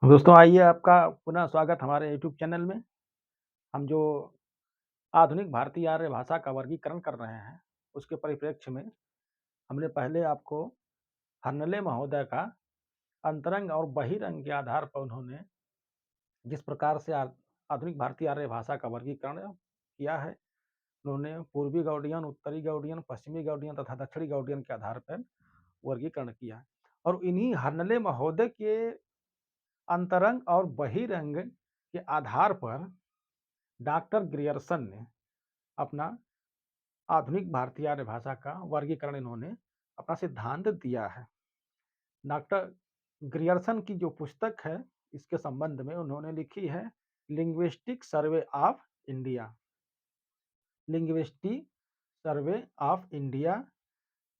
दोस्तों आइए आपका पुनः स्वागत हमारे यूट्यूब चैनल में। हम जो आधुनिक भारतीय आर्य भाषा का वर्गीकरण कर रहे हैं, उसके परिप्रेक्ष्य में हमने पहले आपको हर्नले महोदय का अंतरंग और बहिरंग के आधार पर उन्होंने जिस प्रकार से आधुनिक भारतीय आर्य भाषा का वर्गीकरण किया है, उन्होंने पूर्वी गौड़ियन, उत्तरी गौड़ियन, पश्चिमी गौड़ियन तथा दक्षिणी गौड़ियन के आधार पर वर्गीकरण किया है। और इन्हीं हर्नले महोदय के अंतरंग और बहिरंग के आधार पर डॉक्टर ग्रियर्सन ने अपना आधुनिक भारतीय आर्य भाषा का वर्गीकरण इन्होंने अपना सिद्धांत दिया है। डॉक्टर ग्रियर्सन की जो पुस्तक है, इसके संबंध में उन्होंने लिखी है linguistic survey of India. Linguistic survey of India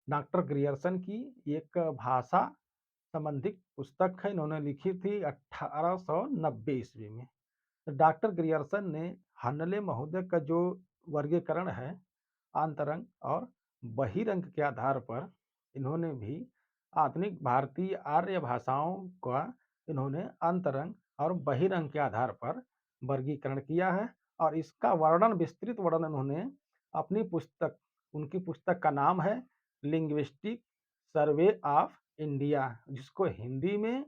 doctor Grierson की एक भाषा संबंधित पुस्तक है। इन्होंने लिखी थी 1890 ईस्वी में। डॉक्टर ग्रियर्सन ने हर्नले महोदय का जो वर्गीकरण है आंतरंग और बहिरंग के आधार पर, इन्होंने भी आधुनिक भारतीय आर्य भाषाओं का इन्होंने अंतरंग और बहिरंग के आधार पर वर्गीकरण किया है। और इसका वर्णन, विस्तृत वर्णन उन्होंने अपनी पुस्तक, उनकी पुस्तक का नाम है लिंग्विस्टिक सर्वे ऑफ इंडिया, जिसको हिंदी में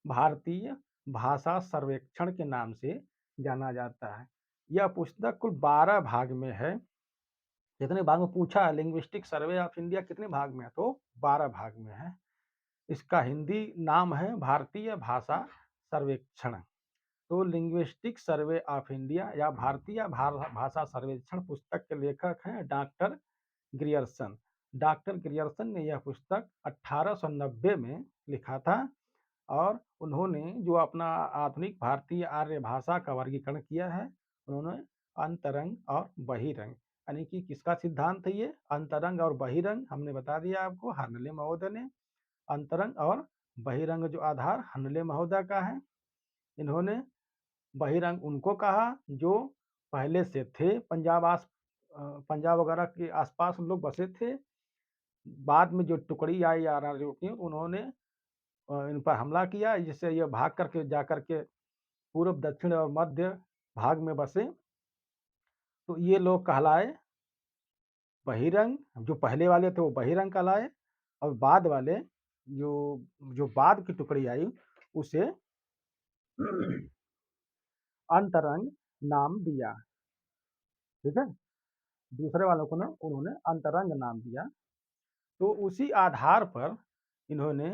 भारतीय भाषा सर्वेक्षण के नाम से जाना जाता है। यह पुस्तक कुल 12 भाग में है। कितने भाग में पूछा है, लिंग्विस्टिक सर्वे ऑफ इंडिया कितने भाग में है, तो 12 भाग में है। इसका हिंदी नाम है भारतीय भाषा सर्वेक्षण। तो लिंग्विस्टिक सर्वे ऑफ इंडिया या भारतीय भाषा सर्वेक्षण पुस्तक के लेखक हैं डॉक्टर ग्रियर्सन। डॉक्टर ग्रियर्सन ने यह पुस्तक 1890 में लिखा था। और उन्होंने जो अपना आधुनिक भारतीय आर्य भाषा का वर्गीकरण किया है, उन्होंने अंतरंग और बहिरंग, यानी कि किसका सिद्धांत है ये अंतरंग और बहिरंग, हमने बता दिया आपको हर्नले महोदय ने। अंतरंग और बहिरंग जो आधार हर्नले महोदय का है। इन्होंने बहिरंग उनको कहा जो पहले से थे पंजाब वगैरह के आसपास उन लोग बसे थे। बाद में जो टुकड़ी आई या राजनीति, उन्होंने इन पर हमला किया, जिससे ये भाग करके जा करके पूर्व, दक्षिण और मध्य भाग में बसे। तो ये लोग कहलाए बहिरंग। जो पहले वाले थे वो बहिरंग कहलाए, और बाद वाले जो जो बाद की टुकड़ी आई उसे अंतरंग नाम दिया। ठीक है, दूसरे वालों को ना उन्होंने अंतरंग नाम दिया। तो उसी आधार पर इन्होंने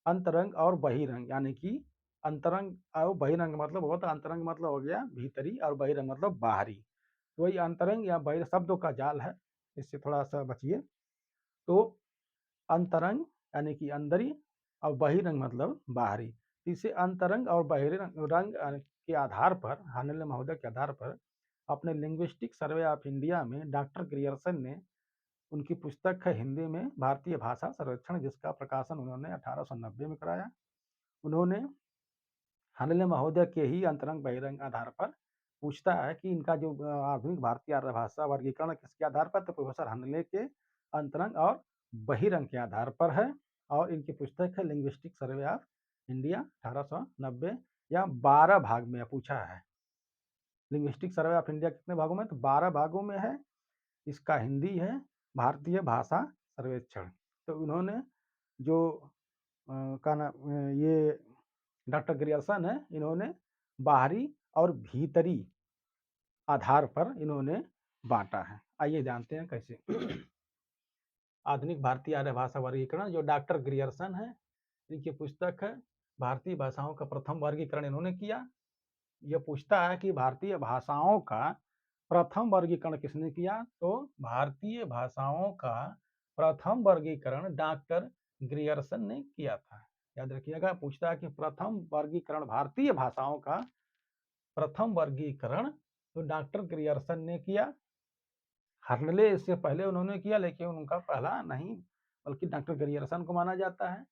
अंतरंग और बहिरंग, यानी कि अंतरंग और बहिरंग मतलब होता, अंतरंग मतलब हो गया भीतरी और बहिरंग मतलब बाहरी। तो वही अंतरंग या बहिर शब्दों का जाल है, इससे थोड़ा सा बचिए। तो अंतरंग यानी कि अंदरी और बहिरंग मतलब बाहरी। इसे अंतरंग और बहिरंग रंग के आधार पर, हर्नले महोदय के आधार पर, अपने लिंग्विस्टिक सर्वे ऑफ इंडिया में डॉक्टर ग्रियर्सन ने, उनकी पुस्तक है हिंदी में भारतीय भाषा सर्वेक्षण, जिसका प्रकाशन उन्होंने 1890 में कराया। उन्होंने हर्नले महोदय के ही अंतरंग बहिरंग आधार पर पूछता है कि इनका जो आधुनिक भारतीय आर्य भाषा वर्गीकरण किसके आधार पर, तो प्रोफेसर हर्नले के अंतरंग और बहिरंग के आधार पर है। और इनकी पुस्तक है लिंग्विस्टिक सर्वे ऑफ इंडिया 1890, या 12 भाग में पूछा है। लिंग्विस्टिक सर्वे ऑफ इंडिया कितने भागों में, तो 12 भागों में है। इसका हिंदी है भारतीय भाषा सर्वेक्षण। तो उन्होंने जो का नाम ये डॉक्टर ग्रियर्सन है, इन्होंने बाहरी और भीतरी आधार पर इन्होंने बांटा है। आइए जानते हैं कैसे। आधुनिक भारतीय आर्य भाषा वर्गीकरण जो डॉक्टर ग्रियर्सन है, इनकी पुस्तक है भारतीय भाषाओं का प्रथम वर्गीकरण इन्होंने किया। यह पूछता है कि भारतीय भाषाओं का प्रथम वर्गीकरण किसने किया, तो भारतीय भाषाओं का प्रथम वर्गीकरण डॉक्टर ग्रियर्सन ने किया था। याद रखिएगा, पूछता है कि प्रथम वर्गीकरण भारतीय भाषाओं का प्रथम वर्गीकरण तो डॉक्टर ग्रियर्सन ने किया। हर्नले इससे पहले उन्होंने किया, लेकिन उनका पहला नहीं बल्कि डॉक्टर ग्रियर्सन को माना जाता है।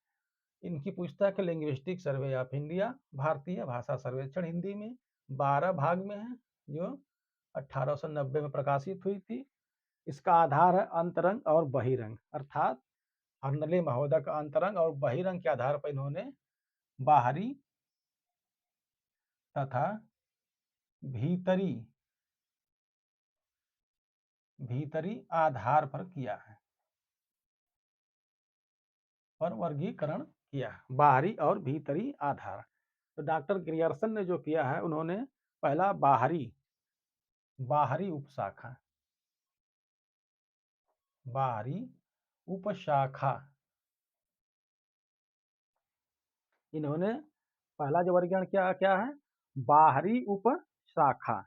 इनकी पुस्तक है लिंग्विस्टिक सर्वे ऑफ इंडिया भारतीय भाषा सर्वेक्षण, हिंदी में 12 भाग में है, जो 1890 में प्रकाशित हुई थी। इसका आधार है अंतरंग और बहिरंग, अर्थात हर्नले महोदय का अंतरंग और बहिरंग के आधार पर इन्होंने बाहरी तथा भीतरी भीतरी आधार पर किया है, पर वर्गीकरण किया, बाहरी और भीतरी आधार। तो डॉक्टर ग्रियर्सन ने जो किया है, उन्होंने पहला बाहरी उपशाखा, बाहरी उपशाखा, इन्होंने पहला जो वर्गीकरण क्या क्या है, बाहरी उपशाखा।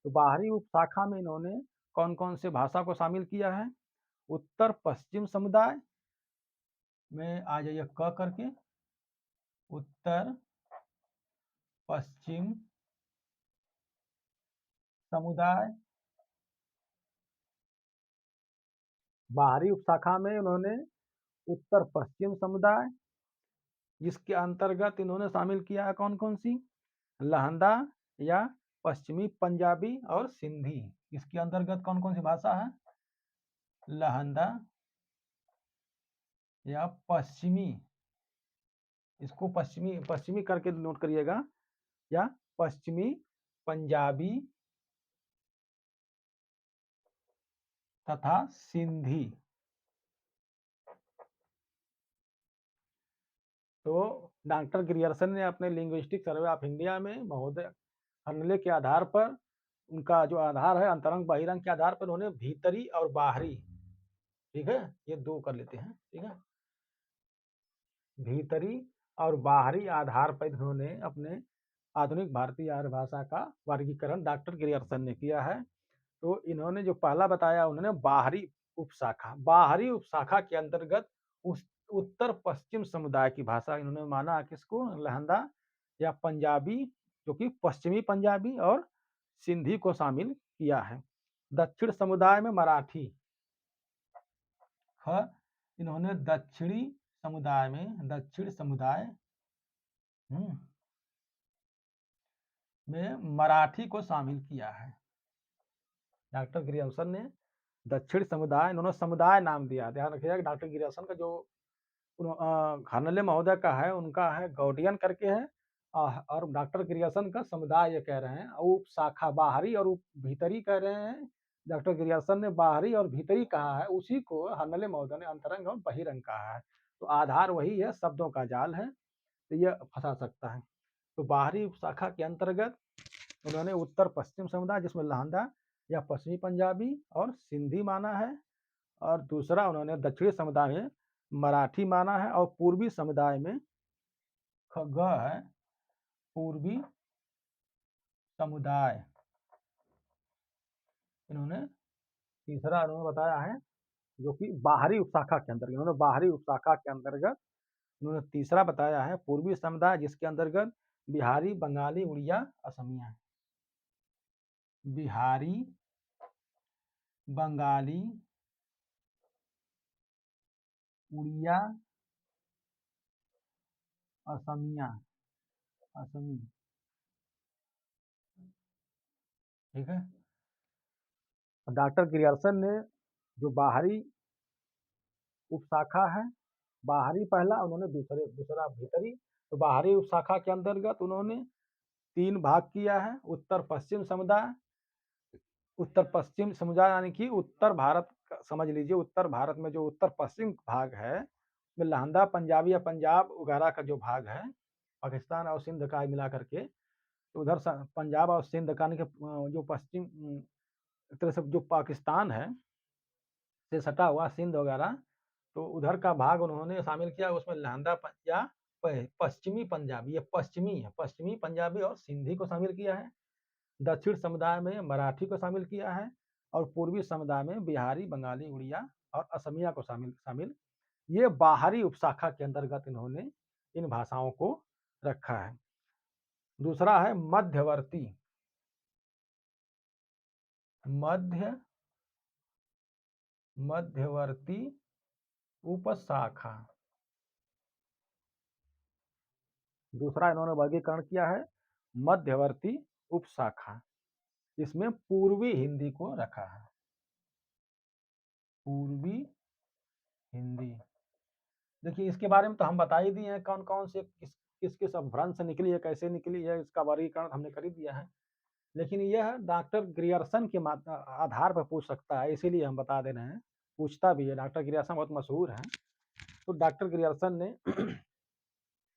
तो बाहरी उपशाखा में इन्होंने कौन कौन से भाषा को शामिल किया है, उत्तर पश्चिम समुदाय में आ जाइए क करके, उत्तर पश्चिम समुदाय। बाहरी उपशाखा में उन्होंने उत्तर पश्चिम समुदाय, जिसके अंतर्गत इन्होंने शामिल किया है कौन कौन सी, लहंदा या पश्चिमी पंजाबी और सिंधी। इसके अंतर्गत कौन कौन सी भाषा है, लहंदा या पश्चिमी, इसको पश्चिमी पश्चिमी करके नोट करिएगा, या पश्चिमी पंजाबी तथा सिंधी। तो डॉक्टर ग्रियर्सन ने अपने लिंग्विस्टिक सर्वे ऑफ इंडिया में महोदय हर्नले के आधार पर, उनका जो आधार है अंतरंग बहिरंग के आधार पर, उन्होंने भीतरी और बाहरी, ठीक है, ये दो कर लेते हैं, ठीक है, भीतरी और बाहरी आधार पर इन्होंने अपने आधुनिक भारतीय आर्य भाषा का वर्गीकरण डॉक्टर ग्रियर्सन ने किया है। तो इन्होंने जो पहला बताया, उन्होंने बाहरी उपशाखा, बाहरी उपशाखा के अंतर्गत उस उत्तर पश्चिम समुदाय की भाषा इन्होंने माना किसको, लहंदा या पंजाबी, जो कि पश्चिमी पंजाबी और सिंधी को शामिल किया है। दक्षिण समुदाय में मराठी, इन्होंने दक्षिणी समुदाय में, दक्षिण समुदाय में मराठी को शामिल किया है। डॉक्टर ग्रियर्सन ने दक्षिण समुदाय, इन्होंने समुदाय नाम दिया, ध्यान रखिएगा। डॉक्टर ग्रियर्सन का जो हर्नले महोदय का है, उनका है गौडियन करके है, और डॉक्टर ग्रियर्सन का समुदाय ये कह रहे हैं, उप शाखा बाहरी और उप भीतरी कह रहे हैं। डॉक्टर ग्रियर्सन ने बाहरी और भीतरी कहा है, उसी को हर्नले महोदय ने अंतरंग और बहिरंग कहा है। तो आधार वही है, शब्दों का जाल है, तो यह फंसा सकता है। तो बाहरी उपशाखा के अंतर्गत उन्होंने उत्तर पश्चिम समुदाय, जिसमें लहंदा या पश्चिमी पंजाबी और सिंधी माना है, और दूसरा उन्होंने दक्षिणी समुदाय में मराठी माना है, और पूर्वी समुदाय में ग है, पूर्वी समुदाय, इन्होंने तीसरा उन्होंने बताया है, जो कि बाहरी उपशाखा के अंतर्गत, इन्होंने बाहरी उपशाखा के अंतर्गत उन्होंने तीसरा बताया है पूर्वी समुदाय, जिसके अंतर्गत बिहारी, बंगाली, उड़िया, असमिया है। बिहारी, बंगाली, उड़िया, असमिया, असमी, ठीक है। डॉक्टर ग्रियर्सन ने जो बाहरी उपशाखा है, बाहरी पहला, उन्होंने दूसरा भीतरी। तो बाहरी उपशाखा के अंतर्गत उन्होंने 3 भाग किया है, उत्तर पश्चिम समुदाय, उत्तर पश्चिम समुदाय यानी कि उत्तर भारत समझ लीजिए, उत्तर भारत में जो उत्तर पश्चिम भाग है, उसमें लहंदा पंजाबी या पंजाब वगैरह का जो भाग है, पाकिस्तान और सिंध का मिला करके, तो उधर पंजाब और सिंध का जो पश्चिम एक तरह से जो पाकिस्तान है से सटा हुआ सिंध वगैरह, तो उधर का भाग उन्होंने शामिल किया, उसमें लहंदा या पश्चिमी पंजाबी, ये पश्चिमी है, पश्चिमी पंजाबी और सिंधी को शामिल किया है। दक्षिण समुदाय में मराठी को शामिल किया है, और पूर्वी समुदाय में बिहारी, बंगाली, उड़िया और असमिया को शामिल ये बाहरी उपशाखा के अंतर्गत इन्होंने इन भाषाओं को रखा है। दूसरा है मध्यवर्ती, मध्यवर्ती उपशाखा। दूसरा इन्होंने वर्गीकरण किया है मध्यवर्ती उपशाखा, इसमें पूर्वी हिंदी को रखा है, पूर्वी हिंदी। देखिए इसके बारे में तो हम बता ही दिए हैं, कौन कौन से किस किस किस अपभ्रंश से निकली है, कैसे निकली है, इसका वर्गीकरण हमने कर ही दिया है। लेकिन यह डॉक्टर ग्रियर्सन के आधार पर पूछ सकता है, इसीलिए हम बता दे रहे हैं, पूछता भी है। डॉक्टर ग्रियर्सन बहुत मशहूर है। तो डॉक्टर ग्रियर्सन ने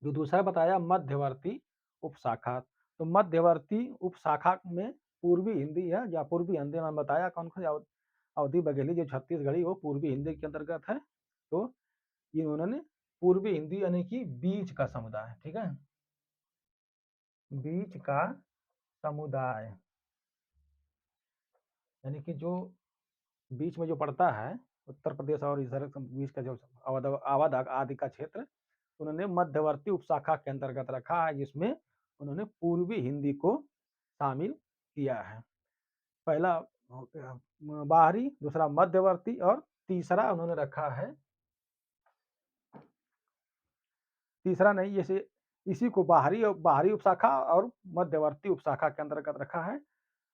जो दूसरा बताया मध्यवर्ती उपशाखा, तो मध्यवर्ती उपशाखा में पूर्वी हिंदी है, या पूर्वी हिंदी में बताया कौन सी अवधि बघेली जो छत्तीसगढ़ी, वो पूर्वी हिंदी के अंतर्गत है। तो ये उन्होंने पूर्वी हिंदी यानी कि बीच का समुदाय, ठीक है, बीच का समुदाय यानी कि जो बीच में जो पड़ता है उत्तर प्रदेश और इधर बीच का जो अवध आदि का क्षेत्र, उन्होंने मध्यवर्ती उपशाखा के अंतर्गत रखा है, जिसमें उन्होंने पूर्वी हिंदी को शामिल किया है। पहला बाहरी, दूसरा मध्यवर्ती, और तीसरा उन्होंने रखा है, तीसरा नहीं, जैसे इसी को बाहरी उपशाखा और मध्यवर्ती उपशाखा के अंतर्गत रखा है।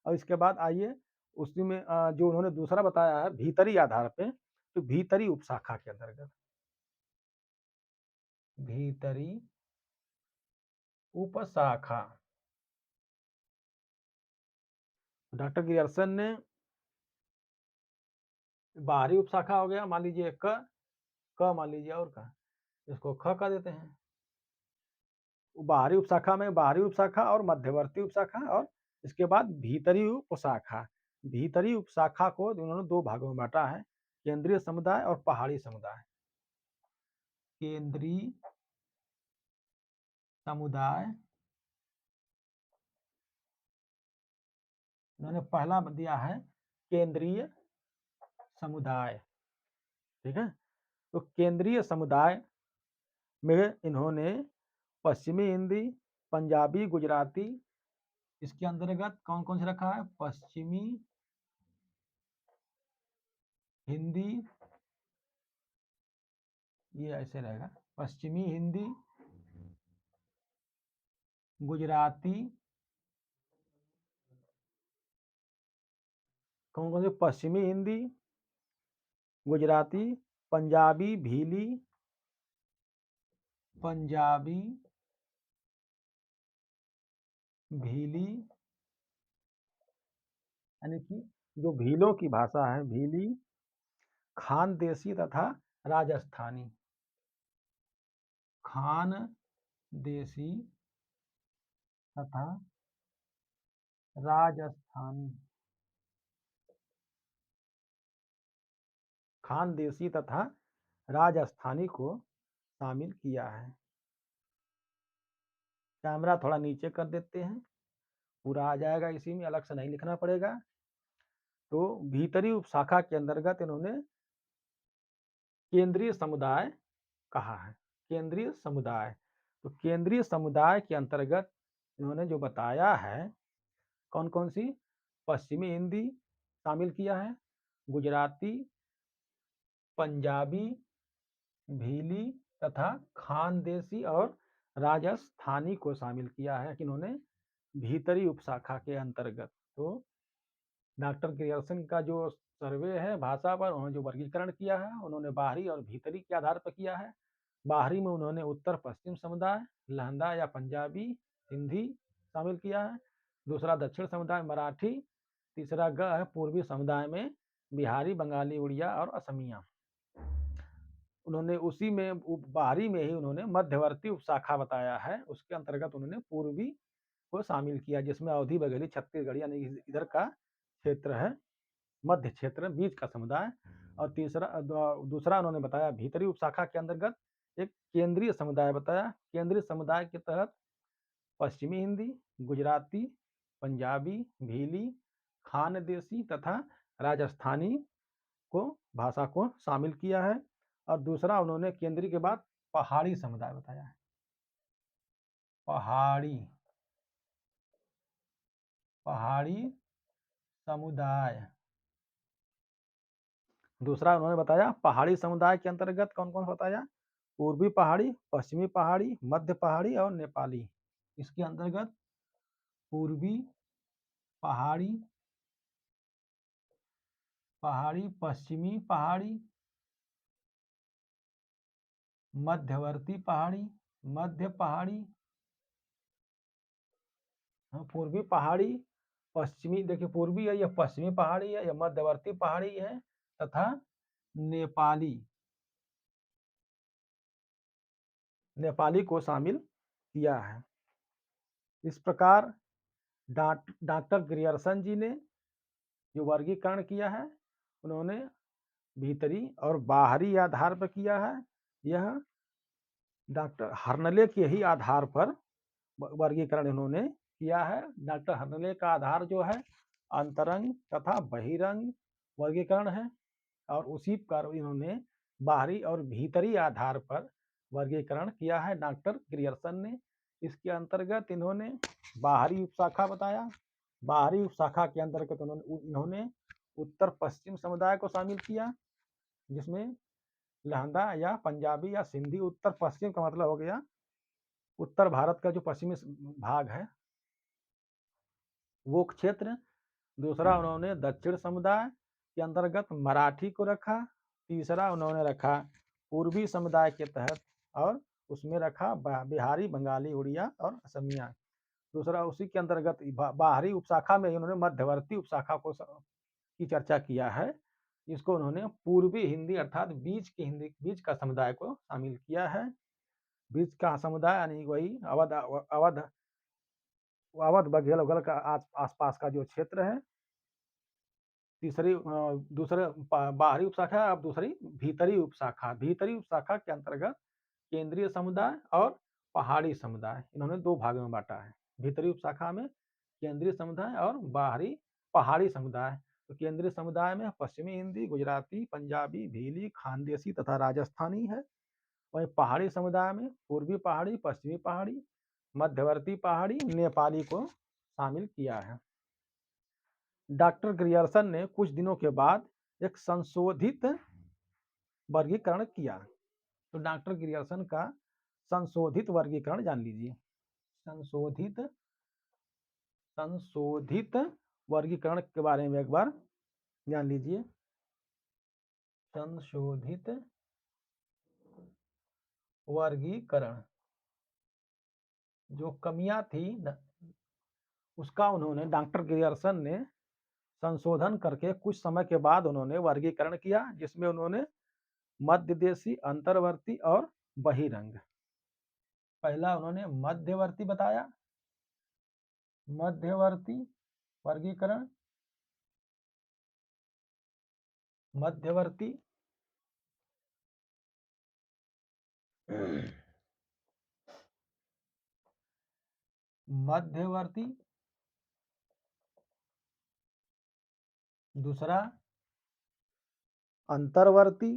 और इसके बाद आइए उसी में जो उन्होंने दूसरा बताया है भीतरी आधार पे, तो भीतरी उपशाखा के अंतर्गत, भीतरी उपशाखा, डॉक्टर ग्रियर्सन ने बाहरी उपशाखा हो गया, मान लीजिए क मान लीजिए, और का इसको ख कर देते हैं। बाहरी उपशाखा में बाहरी उपशाखा और मध्यवर्ती उपशाखा, और इसके बाद भीतरी उपशाखा। भीतरी उपशाखा को उन्होंने दो भागों में बांटा है, केंद्रीय समुदाय और पहाड़ी समुदाय। केंद्रीय समुदाय उन्होंने पहला दिया है केंद्रीय समुदाय, ठीक है। तो केंद्रीय समुदाय में इन्होंने पश्चिमी हिंदी, पंजाबी, गुजराती, इसके अंतर्गत कौन कौन से रखा है, पश्चिमी हिंदी, ये ऐसे रहेगा, पश्चिमी हिंदी, गुजराती, कौन कौन से, पश्चिमी हिंदी, गुजराती, पंजाबी, भीली, पंजाबी, भीली, यानी कि जो भीलों की भाषा है, भीली, खानदेशी तथा राजस्थानी, खानदेशी तथा राजस्थानी, खानदेशी तथा राजस्थानी को शामिल किया है। कैमरा थोड़ा नीचे कर देते हैं, पूरा आ जाएगा, इसी में अलग से नहीं लिखना पड़ेगा। तो भीतरी उपशाखा के अंतर्गत इन्होंने केंद्रीय समुदाय कहा है, केंद्रीय समुदाय। तो केंद्रीय समुदाय के अंतर्गत इन्होंने जो बताया है, कौन कौन सी, पश्चिमी हिंदी शामिल किया है, गुजराती, पंजाबी, भीली तथा खानदेशी और राजस्थानी को शामिल किया है कि इन्होंने भीतरी उपशाखा के अंतर्गत। तो डॉक्टर ग्रियर्सन का जो सर्वे है भाषा पर, उन्होंने जो वर्गीकरण किया है, उन्होंने बाहरी और भीतरी के आधार पर किया है। बाहरी में उन्होंने उत्तर पश्चिम समुदाय, लहंदा या पंजाबी, हिंदी शामिल किया है। दूसरा दक्षिण समुदाय मराठी, तीसरा ग है पूर्वी समुदाय में बिहारी, बंगाली, उड़िया और असमिया। उन्होंने उसी में बाहरी में ही उन्होंने मध्यवर्ती उपशाखा बताया है, उसके अंतर्गत उन्होंने पूर्वी को शामिल किया, जिसमें अवधी बघेली छत्तीसगढ़ यानी इधर का क्षेत्र है, मध्य क्षेत्र, बीच का समुदाय। और दूसरा उन्होंने बताया भीतरी उपशाखा के अंतर्गत एक केंद्रीय समुदाय बताया। केंद्रीय समुदाय के तहत पश्चिमी हिंदी, गुजराती, पंजाबी, भीली, खानदेशी तथा राजस्थानी को भाषा को शामिल किया है। और दूसरा उन्होंने केंद्रीय के बाद पहाड़ी समुदाय बताया है, पहाड़ी, पहाड़ी समुदाय। दूसरा उन्होंने बताया पहाड़ी समुदाय के अंतर्गत कौन कौन बताया, पूर्वी पहाड़ी, पश्चिमी पहाड़ी, मध्य पहाड़ी और नेपाली। इसके अंतर्गत पूर्वी पहाड़ी, पश्चिमी पहाड़ी, मध्यवर्ती पहाड़ी, मध्य पहाड़ी पूर्वी पहाड़ी, पश्चिमी, देखिए पूर्वी है, यह पश्चिमी पहाड़ी है, यह मध्यवर्ती पहाड़ी है तथा नेपाली, नेपाली को शामिल किया है। इस प्रकार डॉक्टर ग्रियर्सन जी ने जो वर्गीकरण किया है, उन्होंने भीतरी और बाहरी आधार पर किया है। यह डॉक्टर हर्नले के ही आधार पर वर्गीकरण इन्होंने किया है। डॉक्टर हर्नले का आधार जो है अंतरंग तथा बहिरंग वर्गीकरण है, और उसी पर इन्होंने बाहरी और भीतरी आधार पर वर्गीकरण किया है डॉक्टर ग्रियर्सन ने। इसके अंतर्गत इन्होंने बाहरी उपशाखा बताया। बाहरी उपशाखा के अंतर्गत इन्होंने उत्तर पश्चिम समुदाय को शामिल किया, जिसमें लहंदा या पंजाबी या सिंधी, उत्तर पश्चिम का मतलब हो गया उत्तर भारत का जो पश्चिमी भाग है वो क्षेत्र। दूसरा उन्होंने दक्षिण समुदाय के अंतर्गत मराठी को रखा। तीसरा उन्होंने रखा पूर्वी समुदाय के तहत, और उसमें रखा बिहारी, बंगाली, उड़िया और असमिया। दूसरा उसी के अंतर्गत बाहरी उपशाखा में उन्होंने मध्यवर्ती उपशाखा को की चर्चा किया है। इसको उन्होंने पूर्वी हिंदी अर्थात बीच की हिंदी, बीच का समुदाय को शामिल किया है। बीच का समुदाय यानी वही अवध अवध अवध बघेल का आसपास का जो क्षेत्र है। तीसरी दूसरे बाहरी उपशाखा, अब दूसरी भीतरी उपशाखा। भीतरी उपशाखा के अंतर्गत केंद्रीय समुदाय और पहाड़ी समुदाय, इन्होंने दो भागों में बांटा है। भीतरी उपशाखा में केंद्रीय समुदाय और बाहरी पहाड़ी समुदाय। तो केंद्रीय समुदाय में पश्चिमी हिंदी, गुजराती, पंजाबी, भीली, खानदेशी तथा राजस्थानी है। वहीं पहाड़ी समुदाय में पूर्वी पहाड़ी, पश्चिमी पहाड़ी, मध्यवर्ती पहाड़ी, नेपाली को शामिल किया है। डॉक्टर ग्रियर्सन ने कुछ दिनों के बाद एक संशोधित वर्गीकरण किया। तो डॉक्टर ग्रियर्सन का संशोधित वर्गीकरण जान लीजिए। संशोधित वर्गीकरण के बारे में एक बार जान लीजिए। संशोधित वर्गीकरण, जो कमियां थी उसका उन्होंने, डॉक्टर ग्रियर्सन ने संशोधन करके कुछ समय के बाद उन्होंने वर्गीकरण किया, जिसमें उन्होंने मध्यदेशी, अंतर्वर्ती और बहिरंग। पहला उन्होंने मध्यवर्ती बताया, मध्यवर्ती वर्गीकरण। मध्यवर्ती मध्यवर्ती। दूसरा अंतर्वर्ती,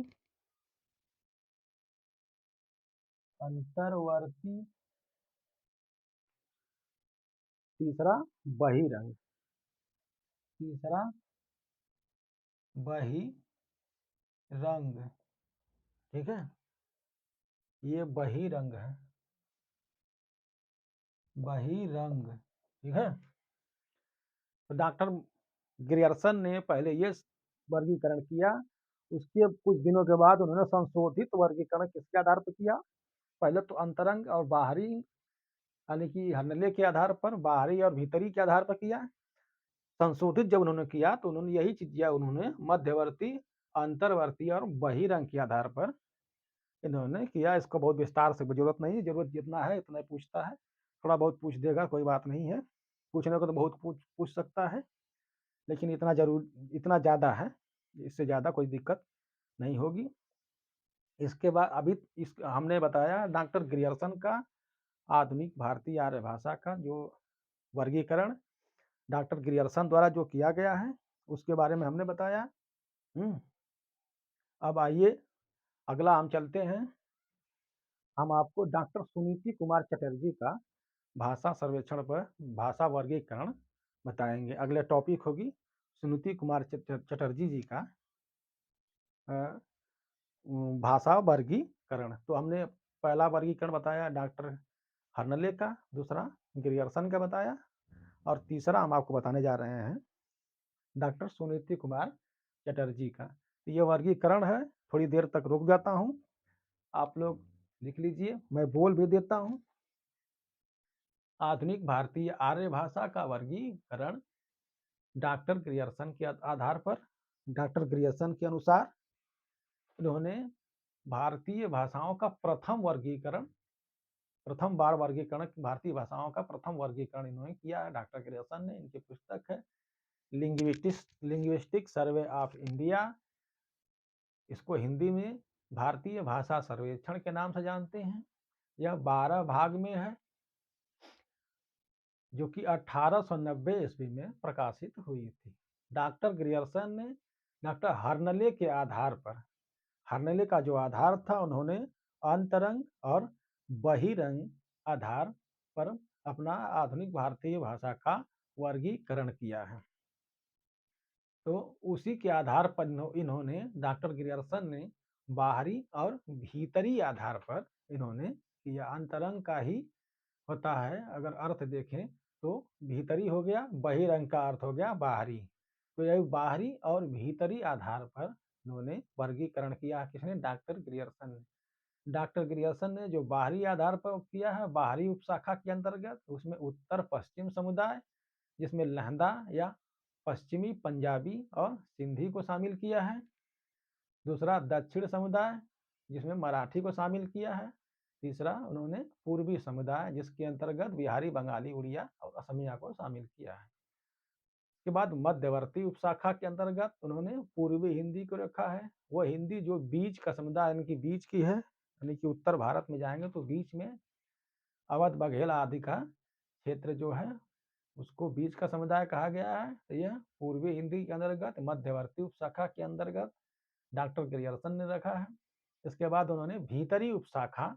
अंतर्वर्ती। तीसरा बहिरंग, तीसरा बहिरंग। ठीक है, ये बहिरंग है, बहिरंग। ठीक है। तो डॉक्टर ग्रियर्सन ने पहले ये वर्गीकरण किया। उसके कुछ दिनों के बाद उन्होंने संशोधित वर्गीकरण किसके आधार पर किया? पहले तो अंतरंग और बाहरी, यानी कि हर्नले के आधार पर, बाहरी और भीतरी के आधार पर किया। संशोधित जब उन्होंने किया तो उन्होंने यही चीज किया, उन्होंने मध्यवर्ती, अंतर्वर्ती और बहिरंग के आधार पर इन्होंने किया। इसको बहुत विस्तार से जरूरत नहीं है, जरूरत जितना है इतना पूछता है, थोड़ा बहुत पूछ देगा, कोई बात नहीं है। पूछने को तो बहुत पूछ सकता है, लेकिन इतना जरूर, इतना ज़्यादा है, इससे ज़्यादा कोई दिक्कत नहीं होगी। इसके बाद अभी इस हमने बताया डॉक्टर ग्रियर्सन का आधुनिक भारतीय आर्य भाषा का जो वर्गीकरण डॉक्टर ग्रियर्सन द्वारा जो किया गया है, उसके बारे में हमने बताया। अब आइए अगला हम चलते हैं। हम आपको डॉक्टर सुनीति कुमार चटर्जी का भाषा सर्वेक्षण पर भाषा वर्गीकरण बताएंगे। अगले टॉपिक होगी सुनीति कुमार चटर्जी जी का भाषा वर्गीकरण। तो हमने पहला वर्गीकरण बताया डॉक्टर हर्नले का, दूसरा ग्रियर्सन का बताया, और तीसरा हम आपको बताने जा रहे हैं डॉक्टर सुनीति कुमार चटर्जी का। ये वर्गीकरण है। थोड़ी देर तक रुक जाता हूँ, आप लोग लिख लीजिए, मैं बोल भी देता हूँ। आधुनिक भारतीय आर्य भाषा का वर्गीकरण डॉक्टर ग्रियर्सन के आधार पर, डॉक्टर ग्रियर्सन के अनुसार इन्होंने भारतीय भाषाओं का प्रथम बार वर्गीकरण, भारतीय भाषाओं का प्रथम वर्गीकरण इन्होंने किया है डॉक्टर ग्रियर्सन ने। इनकी पुस्तक है लिंग्विस्टिक सर्वे ऑफ इंडिया। इसको हिंदी में भारतीय भाषा सर्वेक्षण के नाम से जानते हैं। यह 12 भाग में है, जो कि 1890 ईस्वी में प्रकाशित हुई थी। डॉक्टर ग्रियर्सन ने डॉक्टर हर्नले के आधार पर, हर्नले का जो आधार था, उन्होंने अंतरंग और बहिरंग आधार पर अपना आधुनिक भारतीय भाषा का वर्गीकरण किया है। तो उसी के आधार पर इन्होंने, डॉक्टर ग्रियर्सन ने बाहरी और भीतरी आधार पर इन्होंने किया। अंतरंग का ही होता है, अगर अर्थ देखें तो भीतरी हो गया, बहिरंग का अर्थ हो गया बाहरी। तो यह बाहरी और भीतरी आधार पर इन्होंने वर्गीकरण किया। किसने? डॉक्टर ग्रियर्सन ने। डॉक्टर ग्रियर्सन ने जो बाहरी आधार पर किया है, बाहरी उपशाखा के अंतर्गत, उसमें उत्तर पश्चिम समुदाय, जिसमें लहंदा या पश्चिमी पंजाबी और सिंधी को शामिल किया है। दूसरा दक्षिण समुदाय, जिसमें मराठी को शामिल किया है। तीसरा उन्होंने पूर्वी समुदाय, जिसके अंतर्गत बिहारी, बंगाली, उड़िया और असमिया को शामिल किया है। उसके बाद मध्यवर्ती उपशाखा के अंतर्गत उन्होंने पूर्वी हिंदी को रखा है। वह हिंदी जो बीच का समुदाय, यानी कि बीच की है, यानी कि उत्तर भारत में जाएंगे तो बीच में अवध, बघेल आदि का क्षेत्र जो है, उसको बीच का समुदाय कहा गया है। तो यह पूर्वी हिंदी के अंतर्गत मध्यवर्ती उपशाखा के अंतर्गत डॉक्टर ग्रियर्सन ने रखा है। इसके बाद उन्होंने भीतरी उपशाखा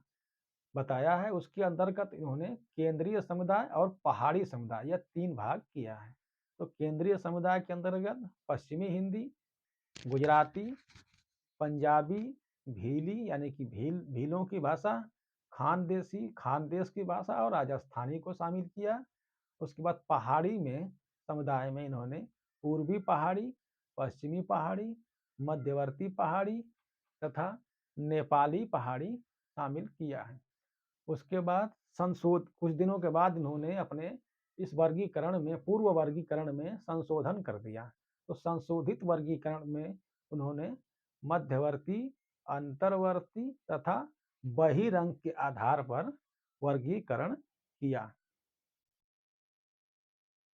बताया है, उसके अंतर्गत इन्होंने केंद्रीय समुदाय और पहाड़ी समुदाय, यह 3 भाग किया है। तो केंद्रीय समुदाय के अंतर्गत पश्चिमी हिंदी, गुजराती, पंजाबी, भीली यानी कि भीलों की भाषा, खानदेशी, खानदेश की भाषा और राजस्थानी को शामिल किया। उसके बाद पहाड़ी में समुदाय में इन्होंने पूर्वी पहाड़ी, पश्चिमी पहाड़ी, मध्यवर्ती पहाड़ी तथा नेपाली पहाड़ी शामिल किया है। उसके बाद कुछ दिनों के बाद इन्होंने अपने इस वर्गीकरण में, पूर्व वर्गीकरण में संशोधन कर दिया। तो संशोधित वर्गीकरण में उन्होंने मध्यवर्ती, अंतर्वर्ती तथा बहिरंग के आधार पर वर्गीकरण किया।